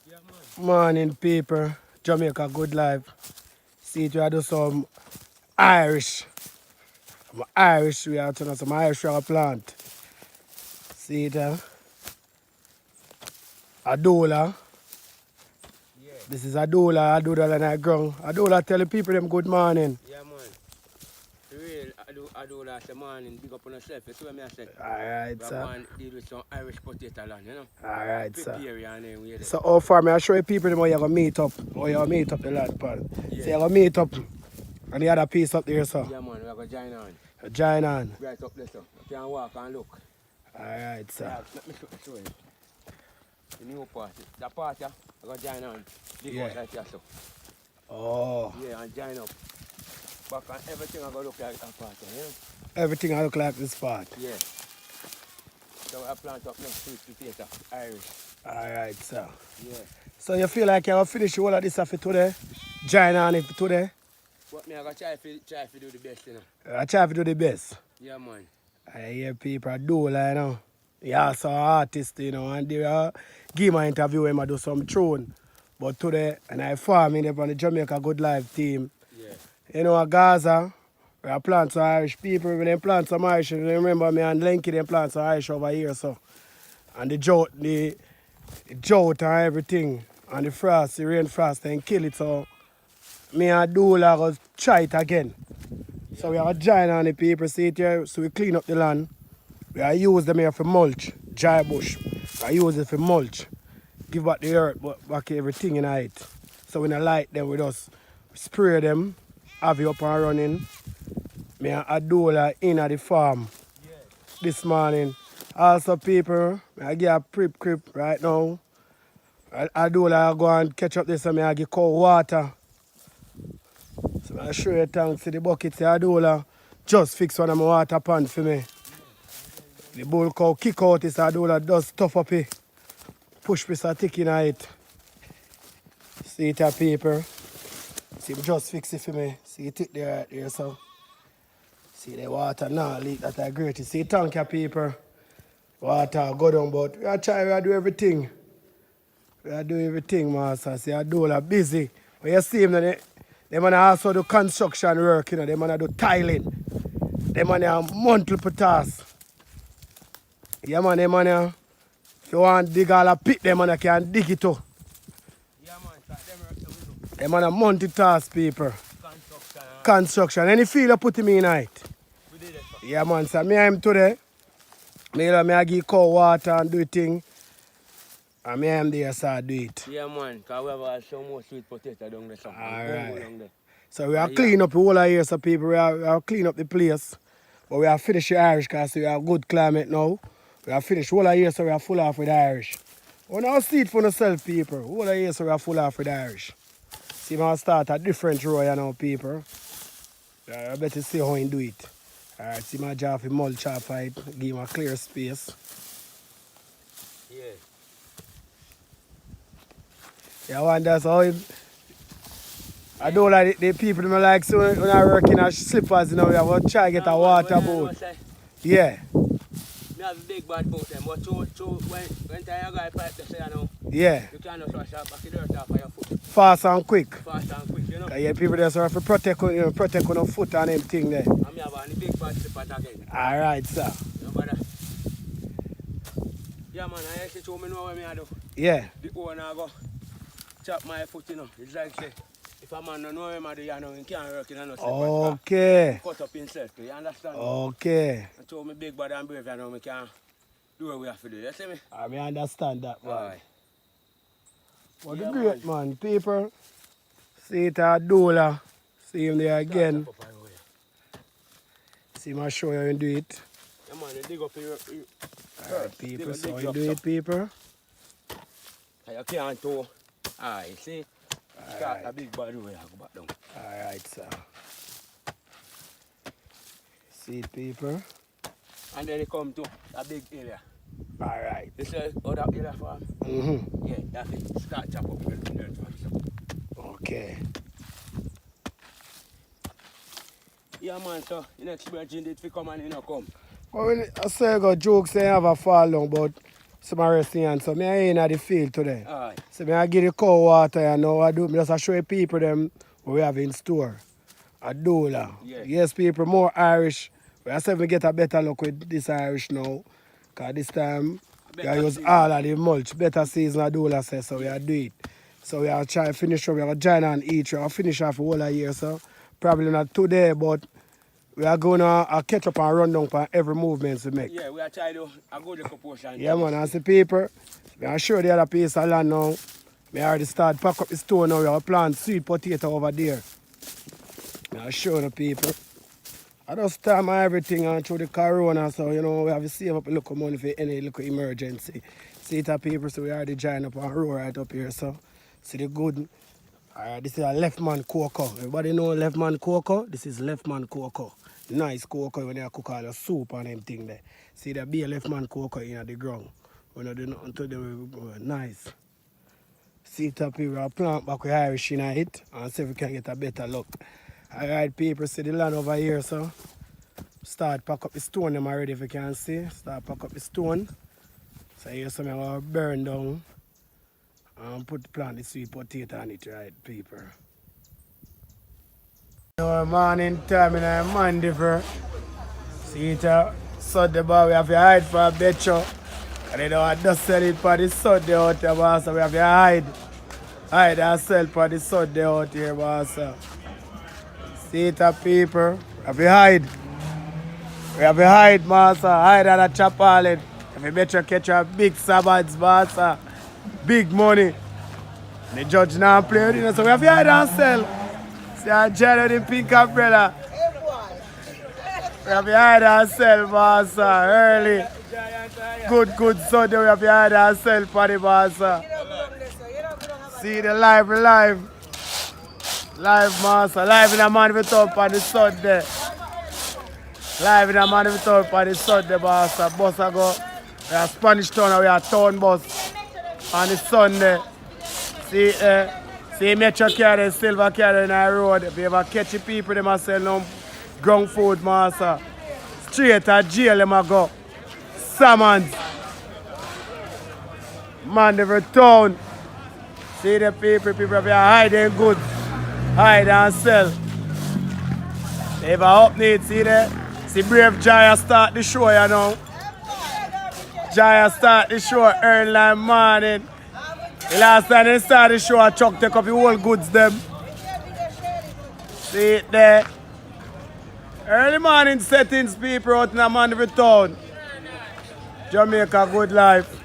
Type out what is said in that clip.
Yeah, man. Morning, people. Jamaica Good Life. See, we do some Irish. Some Irish, we are doing some Irish sugar plant. See it, Adola. Yeah. This is Adola and I ground. Adola tell the people them good morning. Yeah, man. For real, I do last morning, big up on yourself. You see what I say? Alright, We are sir. going to deal with some Irish potato land, you know? Alright, sir. Prepare your name with it. So how far me I show you people them how you gonna meet up. How you gonna meet up the lad, pal. Yeah. So you gonna meet up and the other piece up there, sir. Yeah, man, we are going to join on. Join on. Right up there, so. You can walk and look. Alright, sir. Yeah, let me show you. The new party. The party, we are going to join on. Big Yeah. house right here, so. Oh. Yeah, and join up. Back and everything I go look like a party, you know? Everything I look like this part. Yeah. So I plant up next sweet potato, Irish. Alright, sir. Yeah. So you feel like you're gonna finish all of this for today? Join on it for today? But me I gotta try to do the best, you know. I try to do the best. Yeah, man. I hear people do like, you know. Yeah, so artist, you know, and they give my interview and I do some tune. But today, and I farming up on the Jamaica Good Life team. Yeah. You know, Gaza, we are plant some Irish people, we then plant some Irish. You remember me and Lenky, they plant some Irish over here, so. And the drought and everything, and the frost, the rain frost, and kill it, so me and Dula go try it again. So we are join on the people, see it here, so we clean up the land. We are use them here for mulch, dry bush. We are use it for mulch. Give back the earth, but back everything in it. So when I light them, we just spray them, have it up and running. Me and Adola in at the farm this morning. Also people, I give a prep right now. Adola go and catch up this and I give cold water. So I show you thanks to the bucket. Say Adola just fix one of my water pans for me. The bull cow kick out this Adola does stuff up it. Push piece of tick in it. See it here, people. See just fix it for me. See it there right there, so. See the water now leak, that is great. See tank here, people. Water go down, but we are trying to do everything. We are doing everything, master. See Adola busy. But you see him, they man also do construction work, you know, they man do tiling. They man have multiple tasks. Yeah man, they man if you want to dig all a pit, they man can dig it too. Yeah, man. So them work the window. They man multitask people. Construction. Construction. Any field you put him in it. We did it, sir. Yeah man, so me am today. Me I give cow water and do thing. And me am there, so I do it. Yeah, man. Because we have some more sweet potato down there. Alright. So we are clean up the whole of here, so people, we are clean up the place. But we are finished the Irish because we have good climate now. We are finished whole of here, so we are full off with Irish. We now see it for yourself, people. Whole of here, so we are full off with Irish. See, I start a different row here now, people. I better see how he do it. Alright, see my job for mulch off it, give him a clear space. Yeah. Yeah, one that's how him. I don't like the people don't like so when I work in a slippers, you know, we have to try to get a water boat. Yeah. Me have a big bad boat them, but when I guy pipe the say, you know, Yeah. you cannot wash up the dirt off of your foot. Fast and quick. Fast and quick, you know. Yeah, people just have to protect on the foot and everything there. And me have a big bad slippers again. Alright, sir. You know, brother? Yeah, man, I actually told me know what I do. Yeah. The owner go chop my foot, you know. It's like say, if a man don't know him, you know, he can't work in no slippers. Okay. Cut up himself, you understand? Okay. I told me big bad and brave, you know, we can do what we have to do. You see me? I mean, understand that, man. Aye. Well, Yeah, the great man, people. See it at Dola. See him there again. See him show you how you do it. Yeah, man, you dig up your Alright, people, so you do it, people. You can't do. Aye, see? Start a big bad way, I go back down. Alright, sir. See it, people. And then you come to a big area. Alright. You see other area farm? Mm-hmm. Yeah, you have to start chop up the dirt first. Okay. Yeah, man, so the next virgin did fi come and you know come. Well, when I say I got jokes, they have a fall down, but some resting and so me I in at the field today. Alright. So me I give the cow water and now I do me just show the people them what we have in store. A doula. Yeah. Yes, people more Irish. We are saying we get a better luck with this Irish now. Cause this time we are use all of the mulch. Better season a doula says, so we are do it. So we are trying to finish up, we are join and eat, we are finish off the whole of year, so probably not today, but we are going to catch up and run down for every movement we make. Yeah, we are trying to a good proportion. Yeah, man, as the people, we are sure the other piece of land now. We already start pack up the store now. We have plant sweet potato over there. We are sure the people. I just time everything on through the corona, so you know we have to save up a little money for any little emergency. See it people, so we already join up and roll right up here, so see the good. This is a Left Man Coco. Everybody know Left Man Coco? This is Left Man Coco. Nice cocoa when you cook all the soup and everything there. See there be a Left Man Coco in the ground. When you do nothing to them, nice. See it up here, we plant back with Irish in it and see if we can get a better look. Alright people, see the land over here, so start pack up the stone them already if you can see. Start pack up the stone. So here some I'm gonna burn down and plant the sweet potato on it, right people. Morning time in a Monday for see it Sunday bar we have to hide for a bed show. And they don't just sell it for the Sunday out here, boss. So we have to hide and sell for the Sunday out here, boss. See it people. We have to hide. We have to hide, master. Hide at a chop island. If you bet you catch a big sabbats, boss. Big money. The judge now play with it, so we have to hide and sell. See a jelly the pink umbrella. We have to hide and sell, boss. Early. Good Sunday, we have to hide and sell for the boss. See the live. Live, master. Live in a man with up on the Sunday. Live in a man with up on the Sunday, boss. Bus I go. We are Spanish town, we are town bus on the Sunday. See Metro carry, silver carry in our road. If you ever catch the people, they must sell no ground food, master. Straight to jail, they must go. Salmons. Mandeville town. See the people have hiding goods. Hide and sell. They have a up need, see there? See Brave Jaya start the show, you know. Jaya start the show early morning. The last time they started the show, I Chuck take up the whole goods them. See it there. Early morning settings people out in the Mandeville town. Jamaica Good Life.